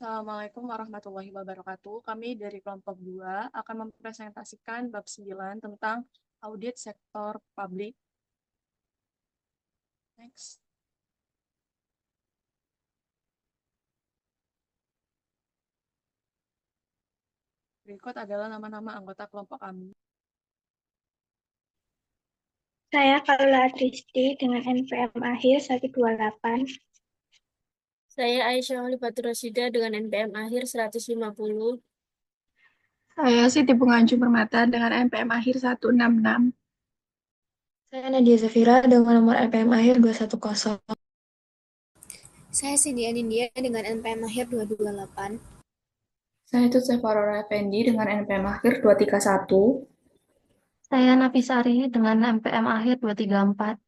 Assalamualaikum warahmatullahi wabarakatuh. Kami dari kelompok 2 akan mempresentasikan bab 9 tentang audit sektor publik. Next. Berikut adalah nama-nama anggota kelompok kami. Saya Paula Tristi dengan NPM akhir 128. Saya Aisyah Olifatur Rasida dengan NPM akhir 150. Saya Siti Bunganju Permata dengan NPM akhir 166. Saya Nadia Zafira dengan nomor NPM akhir 210. Saya Cindy Anindya dengan NPM akhir 228. Saya Tutsi Farora Effendi dengan NPM akhir 231. Saya Nafisari dengan NPM akhir 234.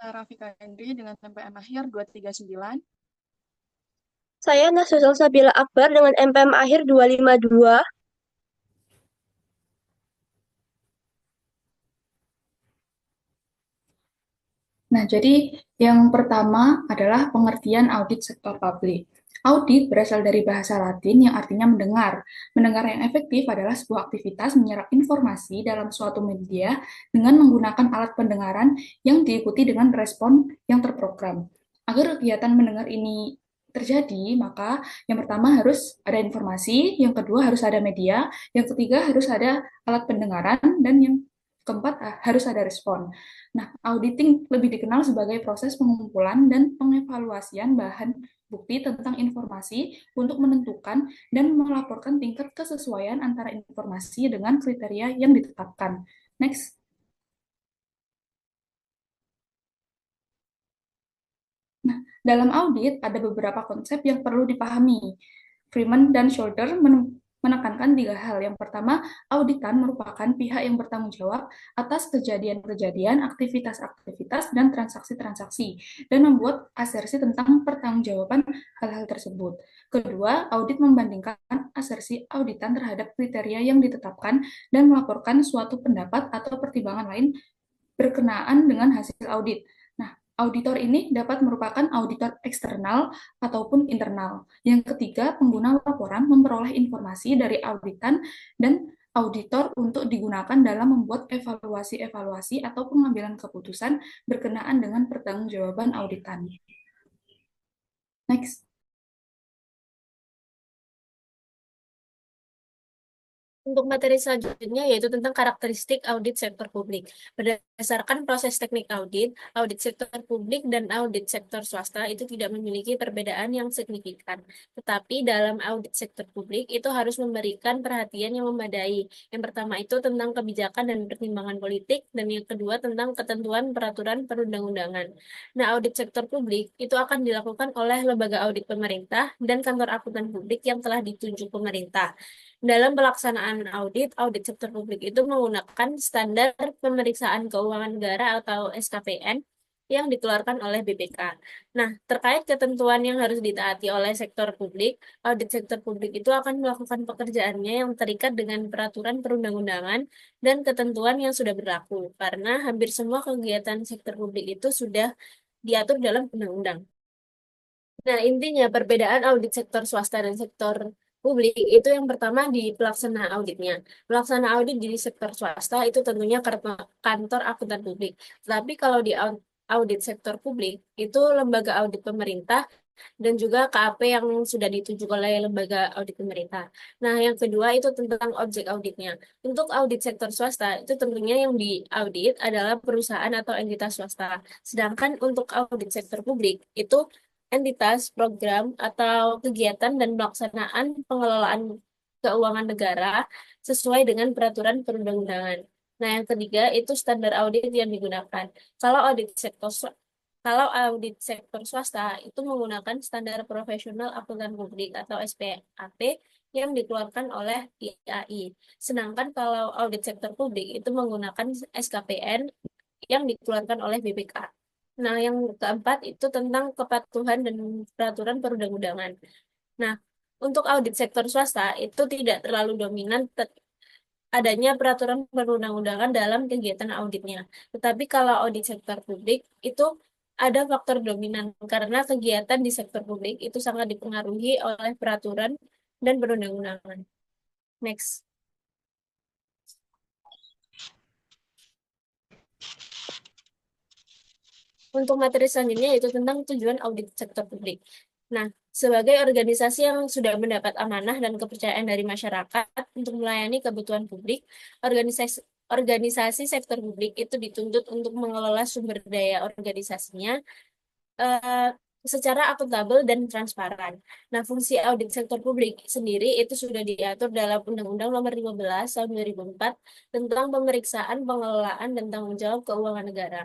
Saya Rafika Hendri dengan NPM akhir 239. Saya Nasusul Sabila Akbar dengan NPM akhir 252. Nah, jadi yang pertama adalah pengertian audit sektor publik. Audit berasal dari bahasa Latin yang artinya mendengar. Mendengar yang efektif adalah sebuah aktivitas menyerap informasi dalam suatu media dengan menggunakan alat pendengaran yang diikuti dengan respon yang terprogram. Agar kegiatan mendengar ini terjadi, maka yang pertama harus ada informasi, yang kedua harus ada media, yang ketiga harus ada alat pendengaran, dan yang keempat harus ada respon. Nah, auditing lebih dikenal sebagai proses pengumpulan dan pengevaluasian bahan bukti tentang informasi untuk menentukan dan melaporkan tingkat kesesuaian antara informasi dengan kriteria yang ditetapkan. Next. Nah, dalam audit ada beberapa konsep yang perlu dipahami. Freeman dan Scholder menekankan tiga hal. Yang pertama, auditan merupakan pihak yang bertanggung jawab atas kejadian-kejadian, aktivitas-aktivitas, dan transaksi-transaksi, dan membuat asersi tentang pertanggungjawaban hal-hal tersebut. Kedua, audit membandingkan asersi auditan terhadap kriteria yang ditetapkan dan melaporkan suatu pendapat atau pertimbangan lain berkenaan dengan hasil audit. Nah, auditor ini dapat merupakan auditor eksternal ataupun internal. Yang ketiga, pengguna laporan memperoleh informasi dari auditan dan auditor untuk digunakan dalam membuat evaluasi-evaluasi atau pengambilan keputusan berkenaan dengan pertanggungjawaban auditan. Next. Untuk materi selanjutnya yaitu tentang karakteristik audit sektor publik. Berdasarkan proses teknik audit, audit sektor publik dan audit sektor swasta itu tidak memiliki perbedaan yang signifikan. Tetapi dalam audit sektor publik itu harus memberikan perhatian yang memadai. Yang pertama itu tentang kebijakan dan pertimbangan politik, dan yang kedua tentang ketentuan peraturan perundang-undangan. Nah, audit sektor publik itu akan dilakukan oleh lembaga audit pemerintah dan kantor akuntan publik yang telah ditunjuk pemerintah. Dalam pelaksanaan audit, audit sektor publik itu menggunakan standar pemeriksaan keuangan negara atau SKPN yang dikeluarkan oleh BPK. Nah, terkait ketentuan yang harus ditaati oleh sektor publik, audit sektor publik itu akan melakukan pekerjaannya yang terikat dengan peraturan perundang-undangan dan ketentuan yang sudah berlaku, karena hampir semua kegiatan sektor publik itu sudah diatur dalam undang-undang. Nah, intinya perbedaan audit sektor swasta dan sektor publik itu yang pertama di pelaksana auditnya. Pelaksana audit di sektor swasta itu tentunya kantor akuntan publik. Tapi kalau di audit sektor publik itu lembaga audit pemerintah dan juga KAP yang sudah ditunjuk oleh lembaga audit pemerintah. Nah, yang kedua itu tentang objek auditnya. Untuk audit sektor swasta itu tentunya yang diaudit adalah perusahaan atau entitas swasta. Sedangkan untuk audit sektor publik itu entitas, program, atau kegiatan dan pelaksanaan pengelolaan keuangan negara sesuai dengan peraturan perundang-undangan. Nah, yang ketiga itu standar audit yang digunakan. Kalau audit sektor kalau audit sektor swasta itu menggunakan standar profesional akuntan publik atau SPAP yang dikeluarkan oleh IAI. Sedangkan kalau audit sektor publik itu menggunakan SKPN yang dikeluarkan oleh BPK. Nah, yang keempat itu tentang kepatuhan dan peraturan perundang-undangan. Nah, untuk audit sektor swasta itu tidak terlalu dominan adanya peraturan perundang-undangan dalam kegiatan auditnya. Tetapi kalau audit sektor publik itu ada faktor dominan karena kegiatan di sektor publik itu sangat dipengaruhi oleh peraturan dan perundang-undangan. Next. Untuk materi selanjutnya yaitu tentang tujuan audit sektor publik. Nah, sebagai organisasi yang sudah mendapat amanah dan kepercayaan dari masyarakat untuk melayani kebutuhan publik, organisasi organisasi sektor publik itu dituntut untuk mengelola sumber daya organisasinya eh, secara akuntabel dan transparan. Nah, fungsi audit sektor publik sendiri itu sudah diatur dalam Undang-Undang Nomor 15 Tahun 2004 tentang pemeriksaan, pengelolaan, dan tanggung jawab keuangan negara.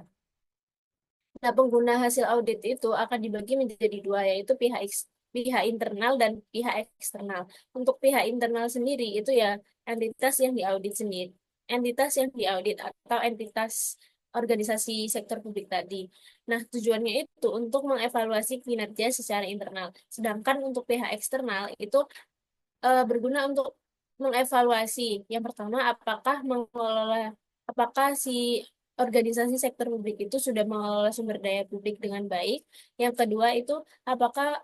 Nah, pengguna hasil audit itu akan dibagi menjadi dua, yaitu pihak internal dan pihak eksternal. Untuk pihak internal sendiri itu ya entitas yang diaudit sendiri, entitas yang diaudit atau entitas organisasi sektor publik tadi. Nah, tujuannya itu untuk mengevaluasi kinerja secara internal. Sedangkan untuk pihak eksternal itu berguna untuk mengevaluasi. Yang pertama, apakah si organisasi sektor publik itu sudah mengelola sumber daya publik dengan baik. Yang kedua itu, apakah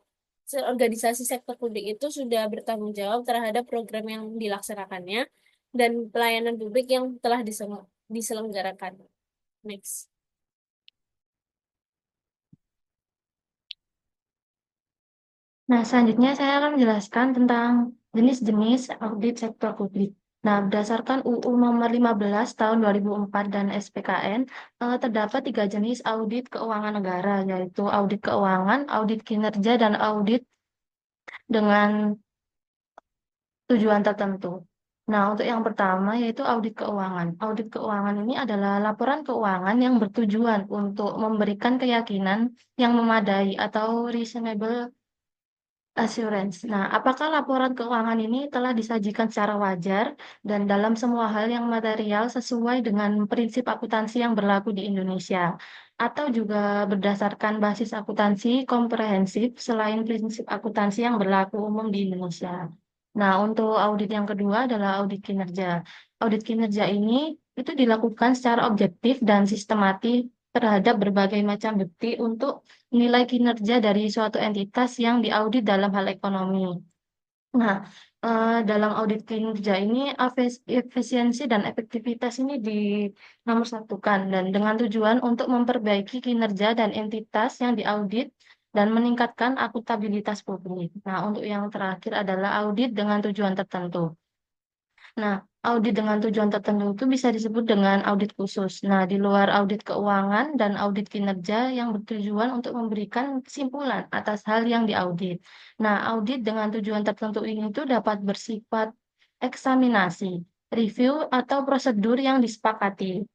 organisasi sektor publik itu sudah bertanggung jawab terhadap program yang dilaksanakannya dan pelayanan publik yang telah diselenggarakan. Next. Nah, selanjutnya saya akan menjelaskan tentang jenis-jenis audit sektor publik. Nah, berdasarkan UU nomor 15 tahun 2004 dan SPKN, terdapat 3 jenis audit keuangan negara, yaitu audit keuangan, audit kinerja, dan audit dengan tujuan tertentu. Nah, untuk yang pertama yaitu audit keuangan. Audit keuangan ini adalah laporan keuangan yang bertujuan untuk memberikan keyakinan yang memadai atau reasonable assurance. Nah, apakah laporan keuangan ini telah disajikan secara wajar dan dalam semua hal yang material sesuai dengan prinsip akuntansi yang berlaku di Indonesia, atau juga berdasarkan basis akuntansi komprehensif selain prinsip akuntansi yang berlaku umum di Indonesia. Nah, untuk audit yang kedua adalah audit kinerja. Audit kinerja ini itu dilakukan secara objektif dan sistematis terhadap berbagai macam bukti untuk nilai kinerja dari suatu entitas yang diaudit dalam hal ekonomi. Nah, dalam audit kinerja ini efisiensi dan efektivitas ini dinomorsatukan dan dengan tujuan untuk memperbaiki kinerja dan entitas yang diaudit dan meningkatkan akuntabilitas publik. Nah, untuk yang terakhir adalah audit dengan tujuan tertentu. Nah, audit dengan tujuan tertentu itu bisa disebut dengan audit khusus. Nah, di luar audit keuangan dan audit kinerja yang bertujuan untuk memberikan kesimpulan atas hal yang diaudit. Nah, audit dengan tujuan tertentu ini itu dapat bersifat eksaminasi, review, atau prosedur yang disepakati.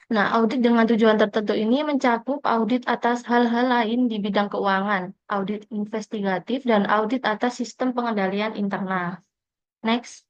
Nah, audit dengan tujuan tertentu ini mencakup audit atas hal-hal lain di bidang keuangan, audit investigatif, dan audit atas sistem pengendalian internal. Next.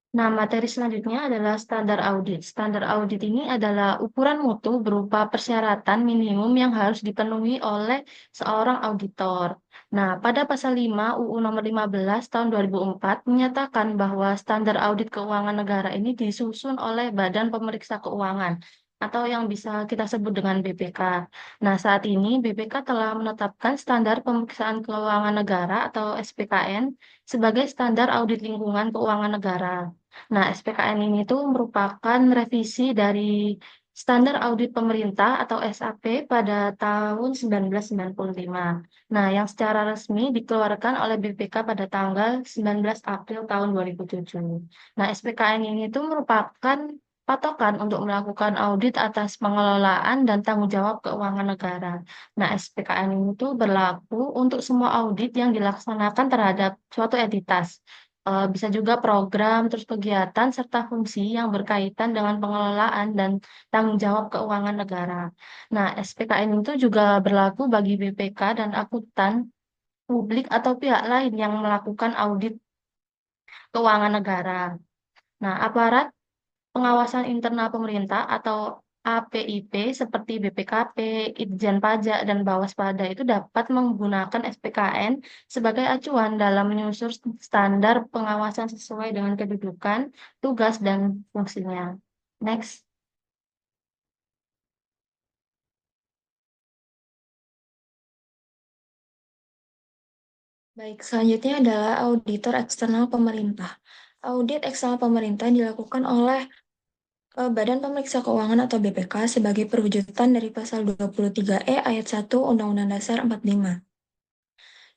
Nah, materi selanjutnya adalah standar audit. Standar audit ini adalah ukuran mutu berupa persyaratan minimum yang harus dipenuhi oleh seorang auditor. Nah, pada pasal 5 UU nomor 15 tahun 2004 menyatakan bahwa standar audit keuangan negara ini disusun oleh Badan Pemeriksa Keuangan atau yang bisa kita sebut dengan BPK. Nah, saat ini BPK telah menetapkan standar pemeriksaan keuangan negara atau SPKN sebagai standar audit lingkungan keuangan negara. Nah, SPKN ini tuh merupakan revisi dari Standar Audit Pemerintah atau SAP pada tahun 1995. Nah, yang secara resmi dikeluarkan oleh BPK pada tanggal 19 April tahun 2007. Nah, SPKN ini tuh merupakan patokan untuk melakukan audit atas pengelolaan dan tanggung jawab keuangan negara. Nah, SPKN ini tuh berlaku untuk semua audit yang dilaksanakan terhadap suatu entitas. Bisa juga program, terus kegiatan, serta fungsi yang berkaitan dengan pengelolaan dan tanggung jawab keuangan negara. Nah, SPKN itu juga berlaku bagi BPK dan akuntan publik atau pihak lain yang melakukan audit keuangan negara. Nah, aparat pengawasan internal pemerintah atau APIP seperti BPKP, Itjen Pajak, dan Bawaspada itu dapat menggunakan SPKN sebagai acuan dalam menyusun standar pengawasan sesuai dengan kedudukan, tugas, dan fungsinya. Next. Baik, selanjutnya adalah auditor eksternal pemerintah. Audit eksternal pemerintah dilakukan oleh Badan Pemeriksa Keuangan atau BPK sebagai perwujudan dari pasal 23E ayat 1 Undang-Undang Dasar 45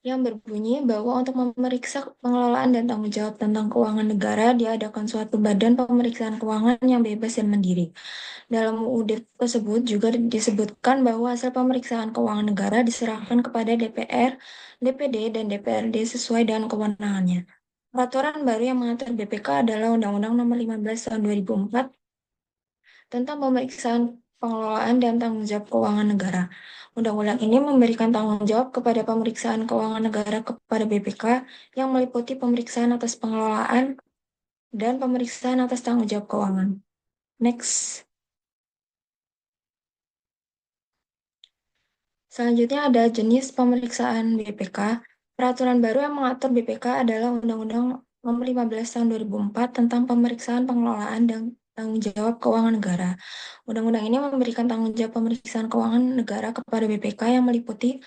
yang berbunyi bahwa untuk memeriksa pengelolaan dan tanggung jawab tentang keuangan negara diadakan suatu badan pemeriksaan keuangan yang bebas dan mandiri. Dalam UUD tersebut juga disebutkan bahwa hasil pemeriksaan keuangan negara diserahkan kepada DPR, DPD, dan DPRD sesuai dengan kewenangannya. Peraturan baru yang mengatur BPK adalah Undang-Undang Nomor 15 Tahun 2004 tentang pemeriksaan pengelolaan dan tanggung jawab keuangan negara. Undang-undang ini memberikan tanggung jawab kepada pemeriksaan keuangan negara kepada BPK yang meliputi pemeriksaan atas pengelolaan dan pemeriksaan atas tanggung jawab keuangan. Next. Selanjutnya ada jenis pemeriksaan BPK. Peraturan baru yang mengatur BPK adalah Undang-Undang Nomor 15 Tahun 2004 tentang pemeriksaan pengelolaan dan tanggung jawab keuangan negara. Undang-undang ini memberikan tanggung jawab pemeriksaan keuangan negara kepada BPK yang meliputi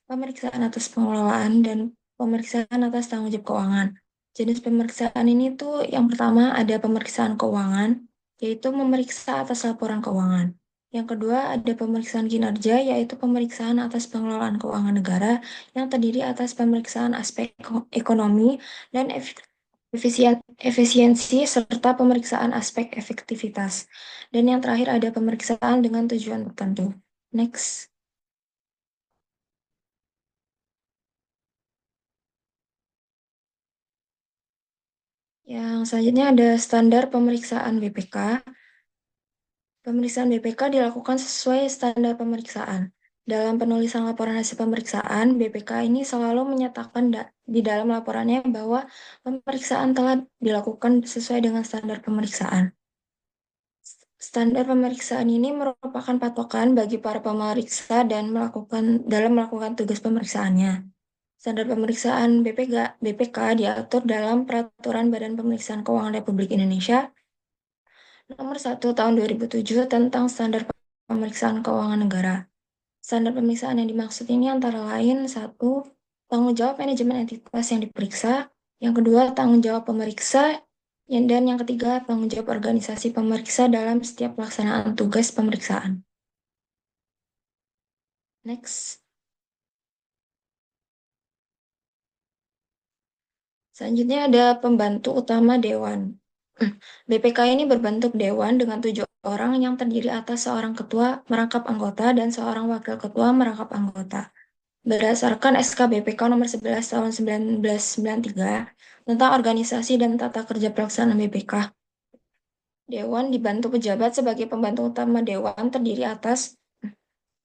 pemeriksaan atas pengelolaan dan pemeriksaan atas tanggung jawab keuangan. Jenis pemeriksaan ini tuh yang pertama ada pemeriksaan keuangan, yaitu memeriksa atas laporan keuangan. Yang kedua ada pemeriksaan kinerja, yaitu pemeriksaan atas pengelolaan keuangan negara yang terdiri atas pemeriksaan aspek ekonomi dan efisiensi serta pemeriksaan aspek efektivitas. Dan yang terakhir ada pemeriksaan dengan tujuan tertentu. Next. Yang selanjutnya ada standar pemeriksaan BPK. Pemeriksaan BPK dilakukan sesuai standar pemeriksaan. Dalam penulisan laporan hasil pemeriksaan, BPK ini selalu menyatakan di dalam laporannya bahwa pemeriksaan telah dilakukan sesuai dengan standar pemeriksaan. Standar pemeriksaan ini merupakan patokan bagi para pemeriksa dan dalam melakukan tugas pemeriksaannya. Standar pemeriksaan BPK diatur dalam Peraturan Badan Pemeriksaan Keuangan Republik Indonesia Nomor 1 Tahun 2007 tentang Standar Pemeriksaan Keuangan Negara. Standar pemeriksaan yang dimaksud ini antara lain 1. Tanggung jawab manajemen entitas yang diperiksa. Yang kedua, tanggung jawab pemeriksa. Dan yang ketiga, tanggung jawab organisasi pemeriksa dalam setiap pelaksanaan tugas pemeriksaan. Next. Selanjutnya ada pembantu utama Dewan. BPK ini berbentuk Dewan dengan 7 orang yang terdiri atas seorang ketua merangkap anggota dan seorang wakil ketua merangkap anggota. Berdasarkan SK BPK nomor 11 tahun 1993 tentang organisasi dan tata kerja pelaksanaan BPK. Dewan dibantu pejabat sebagai pembantu utama Dewan terdiri atas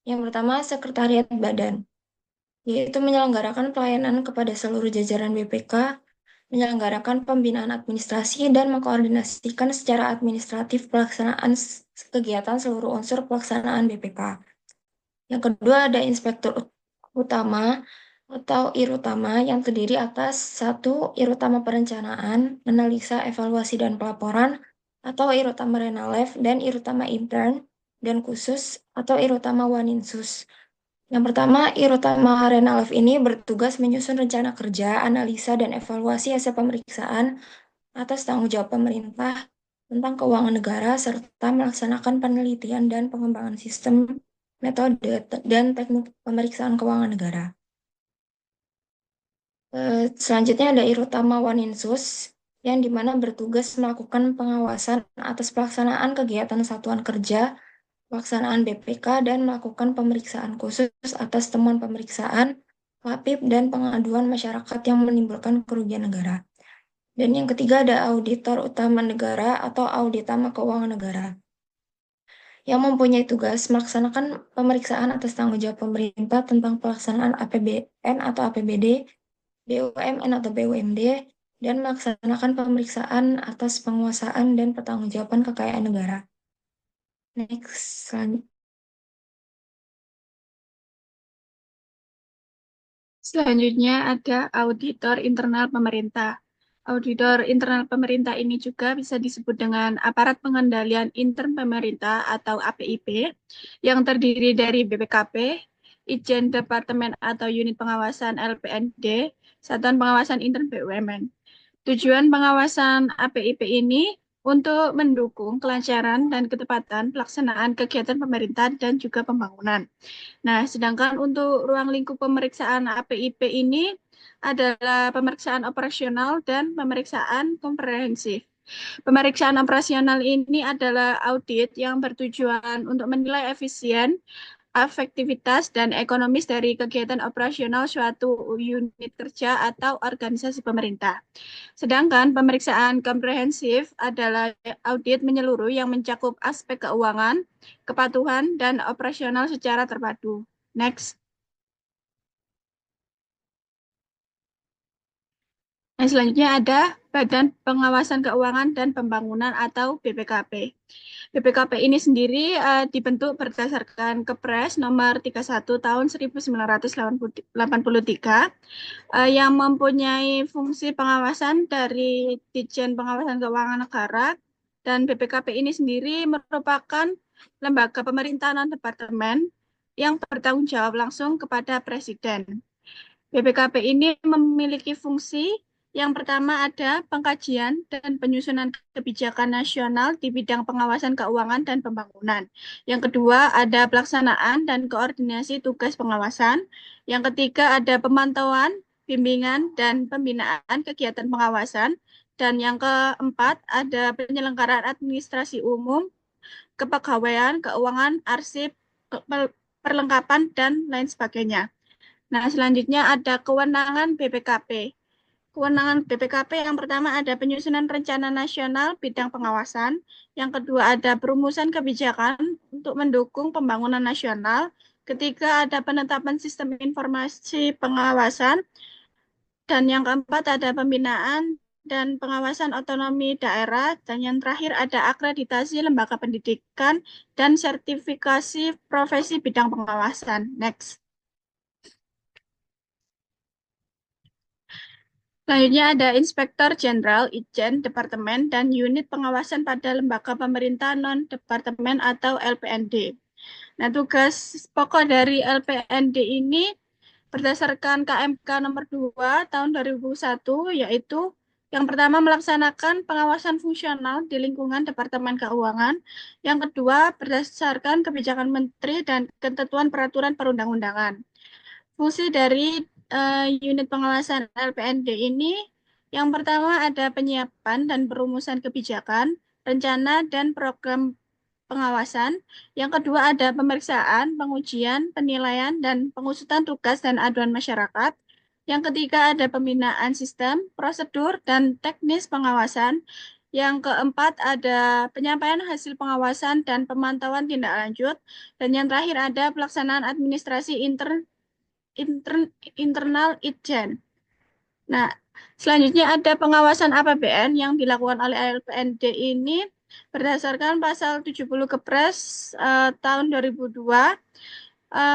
yang pertama Sekretariat Badan, yaitu menyelenggarakan pelayanan kepada seluruh jajaran BPK, menyelenggarakan pembinaan administrasi dan mengkoordinasikan secara administratif pelaksanaan kegiatan seluruh unsur pelaksanaan BPK. Yang kedua ada Inspektur Utama atau IR Utama yang terdiri atas 1. IR Utama Perencanaan, Analisa, Evaluasi, dan Pelaporan atau IR Utama Renalef dan IR Utama Intern dan Khusus atau IR Utama Waninsus. Yang pertama, IR Utama Renalef ini bertugas menyusun rencana kerja, analisa, dan evaluasi hasil pemeriksaan atas tanggung jawab pemerintah tentang keuangan negara serta melaksanakan penelitian dan pengembangan sistem, metode, dan teknik pemeriksaan keuangan negara. Selanjutnya ada IR Utama Waninsus yang dimana bertugas melakukan pengawasan atas pelaksanaan kegiatan satuan kerja, pelaksanaan BPK, dan melakukan pemeriksaan khusus atas temuan pemeriksaan, lapip, dan pengaduan masyarakat yang menimbulkan kerugian negara. Dan yang ketiga ada Auditor Utama Negara atau Auditama Keuangan Negara yang mempunyai tugas melaksanakan pemeriksaan atas tanggung jawab pemerintah tentang pelaksanaan APBN atau APBD, BUMN atau BUMD, dan melaksanakan pemeriksaan atas penguasaan dan pertanggungjawaban kekayaan negara. Next. Selanjutnya ada auditor internal pemerintah. Auditor internal pemerintah ini juga bisa disebut dengan aparat pengendalian intern pemerintah atau APIP yang terdiri dari BPKP, Itjen Departemen atau Unit Pengawasan LPND, Satuan Pengawasan Intern BUMN. Tujuan pengawasan APIP ini untuk mendukung kelancaran dan ketepatan pelaksanaan kegiatan pemerintah dan juga pembangunan. Nah, sedangkan untuk ruang lingkup pemeriksaan APIP ini adalah pemeriksaan operasional dan pemeriksaan komprehensif. Pemeriksaan operasional ini adalah audit yang bertujuan untuk menilai efisien, efektivitas, dan ekonomis dari kegiatan operasional suatu unit kerja atau organisasi pemerintah. Sedangkan pemeriksaan komprehensif adalah audit menyeluruh yang mencakup aspek keuangan, kepatuhan, dan operasional secara terpadu. Next. Nah, selanjutnya ada Badan Pengawasan Keuangan dan Pembangunan atau BPKP. BPKP ini sendiri dibentuk berdasarkan Kepres nomor 31 tahun 1983 yang mempunyai fungsi pengawasan dari Ditjen Pengawasan Keuangan Negara, dan BPKP ini sendiri merupakan lembaga pemerintah non-departemen yang bertanggung jawab langsung kepada Presiden. BPKP ini memiliki fungsi yang pertama ada pengkajian dan penyusunan kebijakan nasional di bidang pengawasan keuangan dan pembangunan. Yang kedua ada pelaksanaan dan koordinasi tugas pengawasan. Yang ketiga ada pemantauan, bimbingan, dan pembinaan kegiatan pengawasan. Dan yang keempat ada penyelenggaraan administrasi umum, kepegawaian, keuangan, arsip, perlengkapan, dan lain sebagainya. Nah, selanjutnya ada kewenangan BPKP. Kewenangan BPKP yang pertama ada penyusunan rencana nasional bidang pengawasan. Yang kedua ada perumusan kebijakan untuk mendukung pembangunan nasional. Ketiga ada penetapan sistem informasi pengawasan. Dan yang keempat ada pembinaan dan pengawasan otonomi daerah. Dan yang terakhir ada akreditasi lembaga pendidikan dan sertifikasi profesi bidang pengawasan. Next. Selanjutnya ada Inspektor Jenderal, Itjen, Departemen, dan Unit Pengawasan pada Lembaga Pemerintah Non-Departemen atau LPND. Nah, tugas pokok dari LPND ini berdasarkan KMK nomor 2 tahun 2001, yaitu yang pertama melaksanakan pengawasan fungsional di lingkungan Departemen Keuangan. Yang kedua berdasarkan kebijakan Menteri dan ketentuan peraturan perundang-undangan. Fungsi dari unit pengawasan LPND ini yang pertama ada penyiapan dan perumusan kebijakan, rencana dan program pengawasan. Yang kedua ada pemeriksaan, pengujian, penilaian, dan pengusutan tugas dan aduan masyarakat. Yang ketiga ada pembinaan sistem, prosedur, dan teknis pengawasan. Yang keempat ada penyampaian hasil pengawasan dan pemantauan tindak lanjut. Dan yang terakhir ada pelaksanaan administrasi internal Itjen. Nah, selanjutnya ada pengawasan APBN yang dilakukan oleh LPND ini berdasarkan pasal 70 Kepres tahun 2002.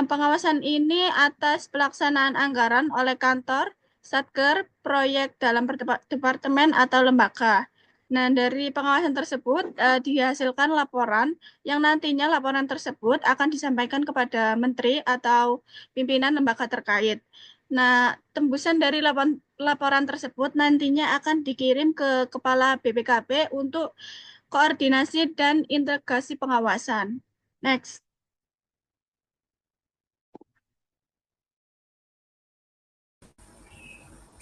Pengawasan ini atas pelaksanaan anggaran oleh kantor, satker, proyek dalam departemen atau lembaga. Nah, dari pengawasan tersebut dihasilkan laporan yang nantinya laporan tersebut akan disampaikan kepada menteri atau pimpinan lembaga terkait. Nah, tembusan dari laporan tersebut nantinya akan dikirim ke Kepala BPKP untuk koordinasi dan integrasi pengawasan. Next.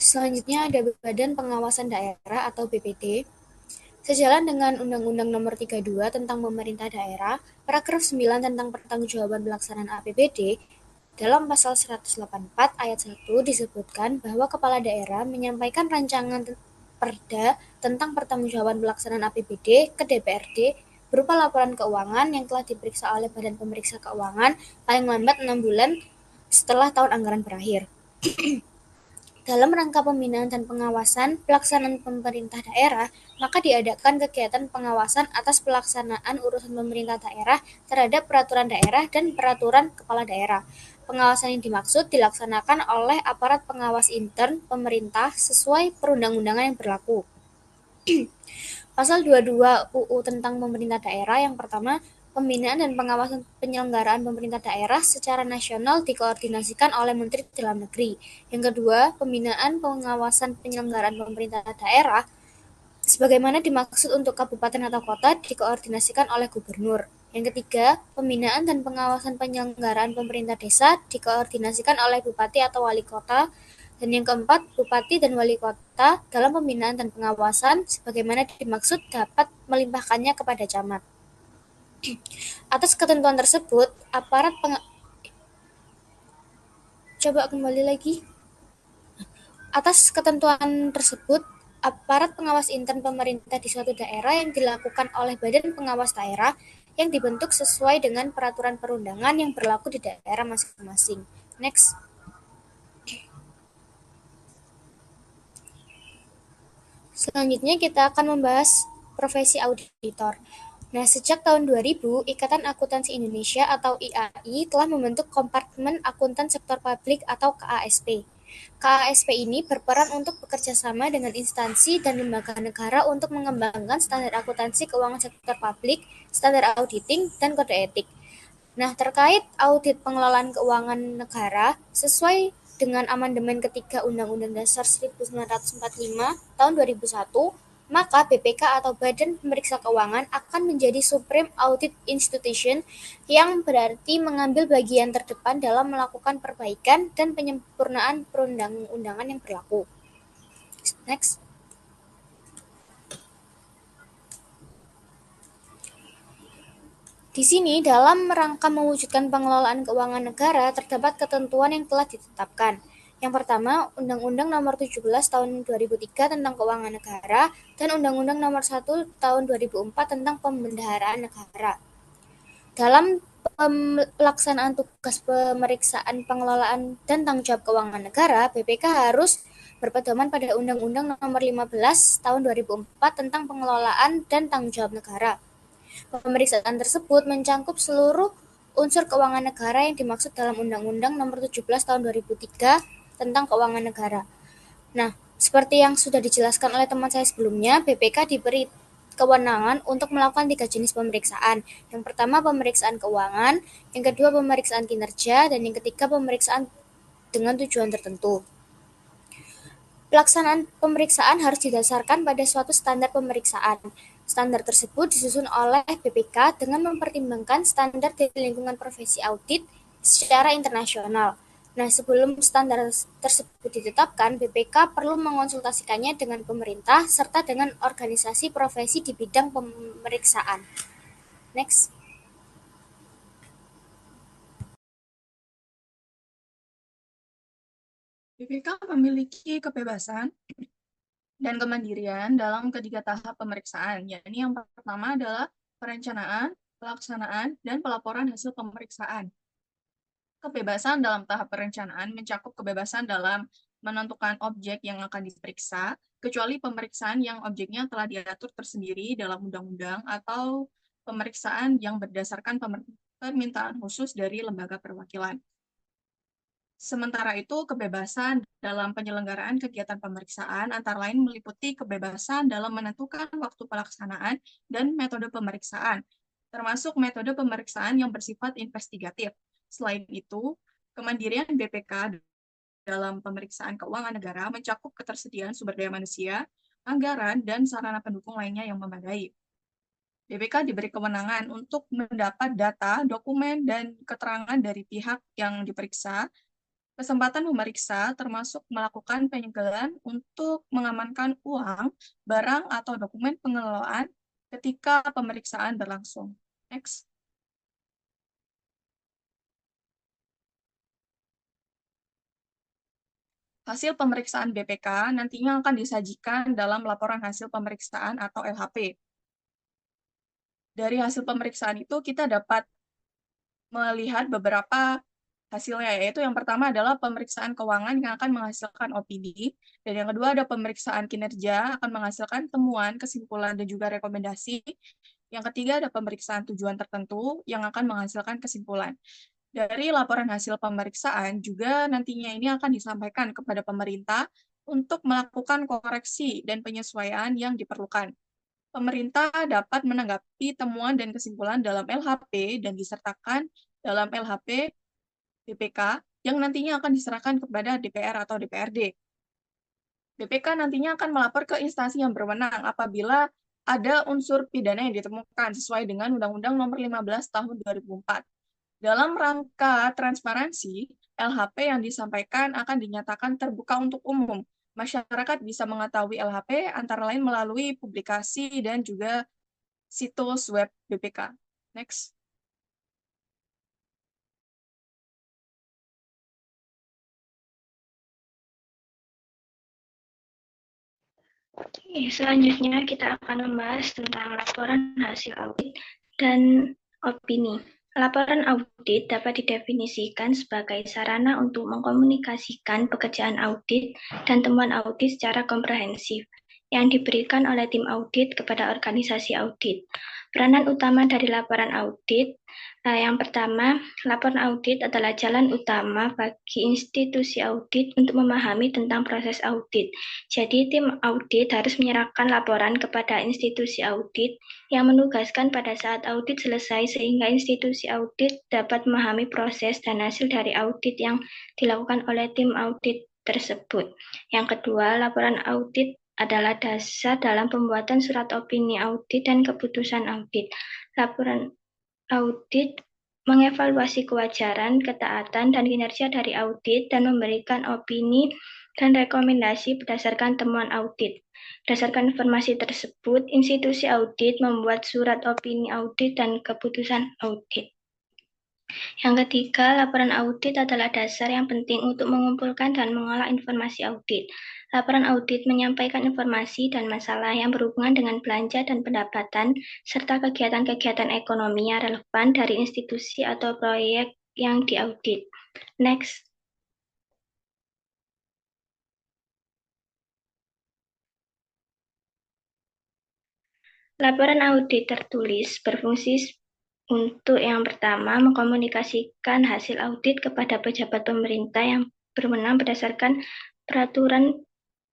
Selanjutnya ada Badan Pengawasan Daerah atau BPD. Sejalan dengan Undang-Undang Nomor 32 tentang Pemerintah Daerah, Paragraf 9 tentang Pertanggungjawaban Pelaksanaan APBD, dalam pasal 184 ayat 1 disebutkan bahwa kepala daerah menyampaikan rancangan perda tentang pertanggungjawaban pelaksanaan APBD ke DPRD berupa laporan keuangan yang telah diperiksa oleh Badan Pemeriksa Keuangan paling lambat 6 bulan setelah tahun anggaran berakhir. Dalam rangka pembinaan dan pengawasan pelaksanaan pemerintah daerah, maka diadakan kegiatan pengawasan atas pelaksanaan urusan pemerintah daerah terhadap peraturan daerah dan peraturan kepala daerah. pengawasan yang dimaksud dilaksanakan oleh aparat pengawas intern pemerintah sesuai perundang-undangan yang berlaku. Pasal 22 UU tentang pemerintah daerah yang pertama, pembinaan dan pengawasan penyelenggaraan pemerintah daerah secara nasional dikoordinasikan oleh Menteri Dalam Negeri. Yang kedua, pembinaan pengawasan penyelenggaraan pemerintah daerah sebagaimana dimaksud untuk kabupaten atau kota dikoordinasikan oleh gubernur. Yang ketiga, pembinaan dan pengawasan penyelenggaraan pemerintah desa dikoordinasikan oleh bupati atau wali kota. Dan yang keempat, bupati dan wali kota dalam pembinaan dan pengawasan sebagaimana dimaksud dapat melimpahkannya kepada camat. Atas ketentuan tersebut, Coba kembali lagi. Atas ketentuan tersebut, aparat pengawas intern pemerintah di suatu daerah yang dilakukan oleh Badan Pengawas Daerah yang dibentuk sesuai dengan peraturan perundangan yang berlaku di daerah masing-masing. Next. Selanjutnya kita akan membahas profesi auditor. Nah, sejak tahun 2000, Ikatan Akuntansi Indonesia atau IAI telah membentuk Kompartemen Akuntan Sektor Publik atau KASP. KASP ini berperan untuk bekerja sama dengan instansi dan lembaga negara untuk mengembangkan standar akuntansi keuangan sektor publik, standar auditing, dan kode etik. Nah, terkait audit pengelolaan keuangan negara, sesuai dengan amandemen ketiga Undang-Undang Dasar 1945 tahun 2001, maka BPK atau Badan Pemeriksa Keuangan akan menjadi Supreme Audit Institution yang berarti mengambil bagian terdepan dalam melakukan perbaikan dan penyempurnaan perundang-undangan yang berlaku. Next. Di sini, dalam rangka mewujudkan pengelolaan keuangan negara, terdapat ketentuan yang telah ditetapkan. Yang pertama, Undang-Undang Nomor 17 Tahun 2003 tentang Keuangan Negara dan Undang-Undang Nomor 1 Tahun 2004 tentang Pembendaharaan Negara. Dalam pelaksanaan tugas pemeriksaan pengelolaan dan tanggung jawab keuangan negara, BPK harus berpedoman pada Undang-Undang Nomor 15 Tahun 2004 tentang Pengelolaan dan Tanggung Jawab Negara. Pemeriksaan tersebut mencangkup seluruh unsur keuangan negara yang dimaksud dalam Undang-Undang Nomor 17 Tahun 2003 tentang Keuangan Negara. Nah, seperti yang sudah dijelaskan oleh teman saya sebelumnya, BPK diberi kewenangan untuk melakukan 3 jenis pemeriksaan. Yang pertama, pemeriksaan keuangan, yang kedua, pemeriksaan kinerja, dan yang ketiga, pemeriksaan dengan tujuan tertentu. Pelaksanaan pemeriksaan harus didasarkan pada suatu standar pemeriksaan. Standar tersebut disusun oleh BPK dengan mempertimbangkan standar di lingkungan profesi audit secara internasional. Nah, sebelum standar tersebut ditetapkan, BPK perlu mengonsultasikannya dengan pemerintah serta dengan organisasi profesi di bidang pemeriksaan. Next. BPK memiliki kebebasan dan kemandirian dalam ketiga tahap pemeriksaan, yakni yang pertama adalah perencanaan, pelaksanaan, dan pelaporan hasil pemeriksaan. Kebebasan dalam tahap perencanaan mencakup kebebasan dalam menentukan objek yang akan diperiksa, kecuali pemeriksaan yang objeknya telah diatur tersendiri dalam undang-undang atau pemeriksaan yang berdasarkan permintaan khusus dari lembaga perwakilan. Sementara itu, kebebasan dalam penyelenggaraan kegiatan pemeriksaan antara lain meliputi kebebasan dalam menentukan waktu pelaksanaan dan metode pemeriksaan, termasuk metode pemeriksaan yang bersifat investigatif. Selain itu, kemandirian BPK dalam pemeriksaan keuangan negara mencakup ketersediaan sumber daya manusia, anggaran, dan sarana pendukung lainnya yang memadai. BPK diberi kewenangan untuk mendapat data, dokumen, dan keterangan dari pihak yang diperiksa, kesempatan memeriksa termasuk melakukan penyegelan untuk mengamankan uang, barang, atau dokumen pengelolaan ketika pemeriksaan berlangsung. Next. Hasil pemeriksaan BPK nantinya akan disajikan dalam laporan hasil pemeriksaan atau LHP. Dari hasil pemeriksaan itu kita dapat melihat beberapa hasilnya, yaitu yang pertama adalah pemeriksaan keuangan yang akan menghasilkan opini, dan yang kedua ada pemeriksaan kinerja akan menghasilkan temuan, kesimpulan, dan juga rekomendasi. Yang ketiga ada pemeriksaan tujuan tertentu yang akan menghasilkan kesimpulan. Dari laporan hasil pemeriksaan juga nantinya ini akan disampaikan kepada pemerintah untuk melakukan koreksi dan penyesuaian yang diperlukan. Pemerintah dapat menanggapi temuan dan kesimpulan dalam LHP dan disertakan dalam LHP BPK yang nantinya akan diserahkan kepada DPR atau DPRD. BPK nantinya akan melapor ke instansi yang berwenang apabila ada unsur pidana yang ditemukan sesuai dengan Undang-Undang Nomor 15 Tahun 2004. Dalam rangka transparansi, LHP yang disampaikan akan dinyatakan terbuka untuk umum. Masyarakat bisa mengetahui LHP antara lain melalui publikasi dan juga situs web BPK. Next. Selanjutnya kita akan membahas tentang laporan hasil audit dan opini. Laporan audit dapat didefinisikan sebagai sarana untuk mengkomunikasikan pekerjaan audit dan temuan audit secara komprehensif yang diberikan oleh tim audit kepada organisasi audit. Peranan utama dari laporan audit, yang pertama, laporan audit adalah jalan utama bagi institusi audit untuk memahami tentang proses audit. Jadi, tim audit harus menyerahkan laporan kepada institusi audit yang menugaskan pada saat audit selesai sehingga institusi audit dapat memahami proses dan hasil dari audit yang dilakukan oleh tim audit tersebut. Yang kedua, laporan audit adalah dasar dalam pembuatan surat opini audit dan keputusan audit. Laporan audit mengevaluasi kewajaran, ketaatan, dan kinerja dari audit dan memberikan opini dan rekomendasi berdasarkan temuan audit. Berdasarkan informasi tersebut, institusi audit membuat surat opini audit dan keputusan audit. Yang ketiga, laporan audit adalah dasar yang penting untuk mengumpulkan dan mengolah informasi audit. Laporan audit menyampaikan informasi dan masalah yang berhubungan dengan belanja dan pendapatan, serta kegiatan-kegiatan ekonomi yang relevan dari institusi atau proyek yang diaudit. Next. Laporan audit tertulis berfungsi untuk yang pertama, mengkomunikasikan hasil audit kepada pejabat pemerintah yang berwenang berdasarkan peraturan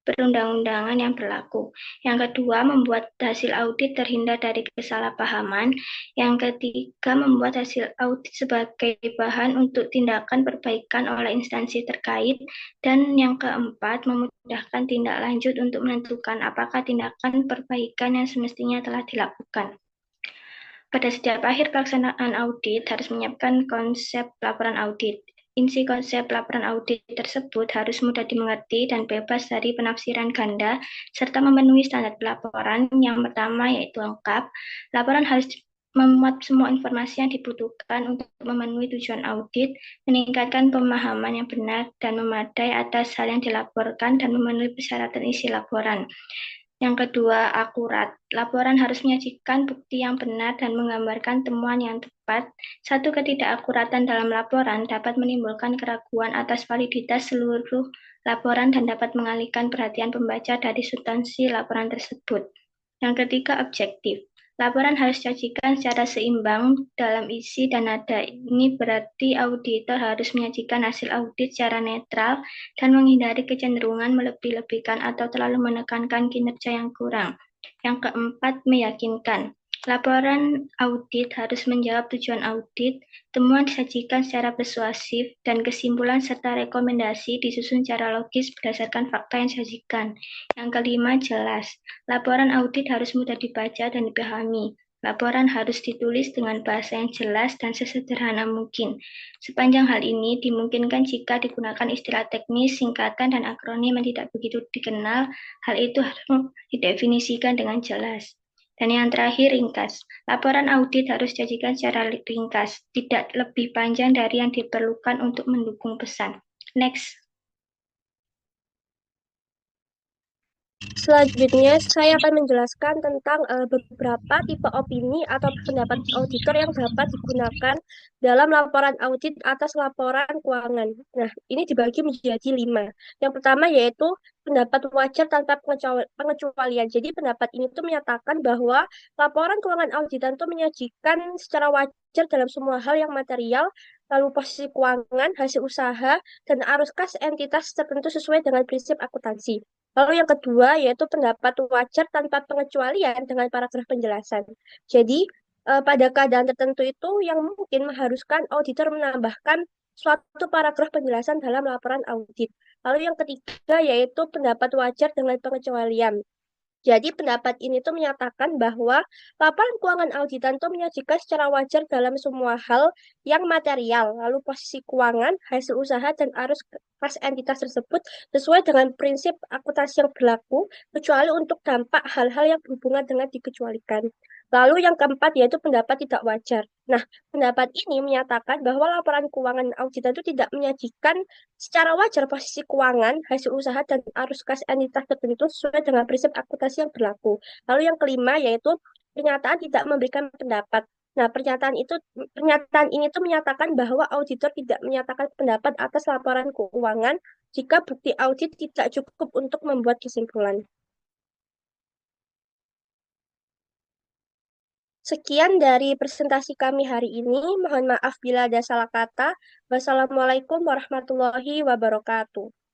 perundang-undangan yang berlaku. Yang kedua, membuat hasil audit terhindar dari kesalahpahaman. Yang ketiga, membuat hasil audit sebagai bahan untuk tindakan perbaikan oleh instansi terkait. Dan yang keempat, memudahkan tindak lanjut untuk menentukan apakah tindakan perbaikan yang semestinya telah dilakukan. Pada setiap akhir pelaksanaan audit harus menyiapkan konsep laporan audit. Inti konsep laporan audit tersebut harus mudah dimengerti dan bebas dari penafsiran ganda, serta memenuhi standar pelaporan. Yang pertama yaitu lengkap. Laporan harus memuat semua informasi yang dibutuhkan untuk memenuhi tujuan audit, meningkatkan pemahaman yang benar dan memadai atas hal yang dilaporkan, dan memenuhi persyaratan isi laporan. Yang kedua, akurat. Laporan harus menyajikan bukti yang benar dan menggambarkan temuan yang tepat. Satu ketidakakuratan dalam laporan dapat menimbulkan keraguan atas validitas seluruh laporan dan dapat mengalihkan perhatian pembaca dari substansi laporan tersebut. Yang ketiga, objektif. Laporan harus disajikan secara seimbang dalam isi dan nada. Ini berarti auditor harus menyajikan hasil audit secara netral dan menghindari kecenderungan melebih-lebihkan atau terlalu menekankan kinerja yang kurang. Yang keempat, meyakinkan. Laporan audit harus menjawab tujuan audit, temuan disajikan secara persuasif, dan kesimpulan serta rekomendasi disusun secara logis berdasarkan fakta yang disajikan. Yang kelima, jelas. Laporan audit harus mudah dibaca dan dipahami. Laporan harus ditulis dengan bahasa yang jelas dan sesederhana mungkin. Sepanjang hal ini dimungkinkan jika digunakan istilah teknis, singkatan, dan akronim yang tidak begitu dikenal, hal itu harus didefinisikan dengan jelas. Dan yang terakhir, ringkas. Laporan audit harus disajikan secara ringkas, tidak lebih panjang dari yang diperlukan untuk mendukung pesan. Next. Selanjutnya, saya akan menjelaskan tentang beberapa tipe opini atau pendapat auditor yang dapat digunakan dalam laporan audit atas laporan keuangan. Nah, ini dibagi menjadi 5. Yang pertama yaitu pendapat wajar tanpa pengecualian. Jadi, pendapat ini tuh menyatakan bahwa laporan keuangan auditan itu menyajikan secara wajar dalam semua hal yang material lalu posisi keuangan, hasil usaha, dan arus kas entitas tertentu sesuai dengan prinsip akuntansi. Lalu yang kedua yaitu pendapat wajar tanpa pengecualian dengan paragraf penjelasan. Jadi, pada keadaan tertentu itu yang mungkin mengharuskan auditor menambahkan suatu paragraf penjelasan dalam laporan audit. Lalu yang ketiga yaitu pendapat wajar dengan pengecualian. Jadi pendapat ini tuh menyatakan bahwa laporan keuangan auditan itu menyajikan secara wajar dalam semua hal yang material, lalu posisi keuangan, hasil usaha, dan arus kas entitas tersebut sesuai dengan prinsip akuntansi yang berlaku, kecuali untuk dampak hal-hal yang berhubungan dengan dikecualikan. Lalu yang keempat yaitu pendapat tidak wajar. Nah, pendapat ini menyatakan bahwa laporan keuangan auditan itu tidak menyajikan secara wajar posisi keuangan, hasil usaha, dan arus kas entitas tertentu sesuai dengan prinsip akuntansi yang berlaku. Lalu yang kelima yaitu pernyataan tidak memberikan pendapat. Nah, pernyataan ini tuh menyatakan bahwa auditor tidak menyatakan pendapat atas laporan keuangan jika bukti audit tidak cukup untuk membuat kesimpulan. Sekian dari presentasi kami hari ini. Mohon maaf bila ada salah kata. Wassalamualaikum warahmatullahi wabarakatuh.